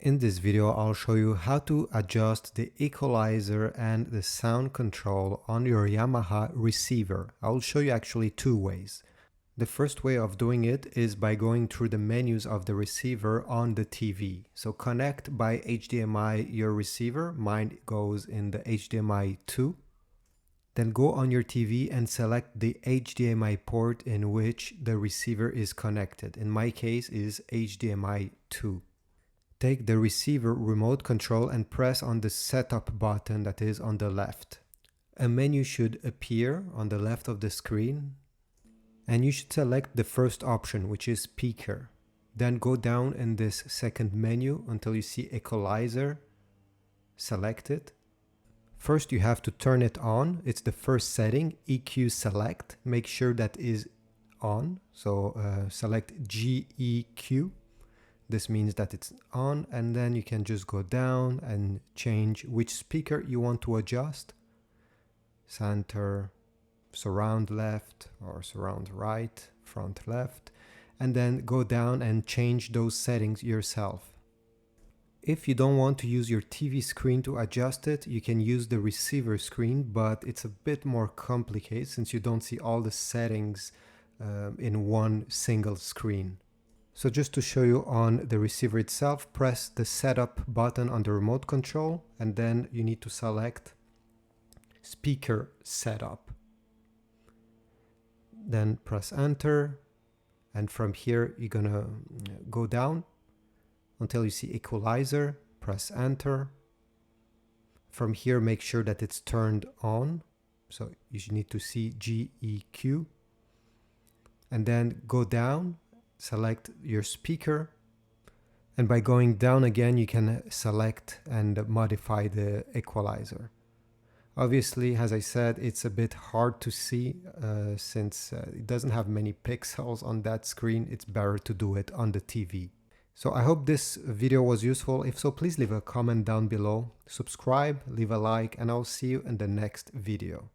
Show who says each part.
Speaker 1: In this video, I'll show you how to adjust the equalizer and the sound control on your Yamaha receiver. I'll show you actually two ways. The first way of doing it is by going through the menus of the receiver on the TV. So connect by HDMI your receiver. Mine goes in the HDMI 2. Then go on your TV and select the HDMI port in which the receiver is connected. In my case is HDMI 2. Take the receiver remote control and press on the setup button that is on the left. A menu should appear on the left of the screen and you should select the first option, which is speaker. Then go down in this second menu until you see equalizer. Select it. First you have to turn it on. It's the first setting, EQ select. Make sure that is on. So select GEQ. This means that it's on, and then you can just go down and change which speaker you want to adjust. Center, surround left or surround right, front left, and then go down and change those settings yourself. If you don't want to use your TV screen to adjust it, you can use the receiver screen, but it's a bit more complicated since you don't see all the settings in one single screen. So just to show you on the receiver itself, press the setup button on the remote control and then you need to select speaker setup. Then press enter and from here you're gonna go down until you see equalizer, press enter. From here make sure that it's turned on, so you need to see GEQ and then go down. Select your speaker, and by going down again you can select and modify the equalizer. Obviously, as I said, it's a bit hard to see since it doesn't have many pixels on that screen. It's better to do it on the TV. So I hope this video was useful. If so, please leave a comment down below, subscribe, leave a like, and I'll see you in the next video.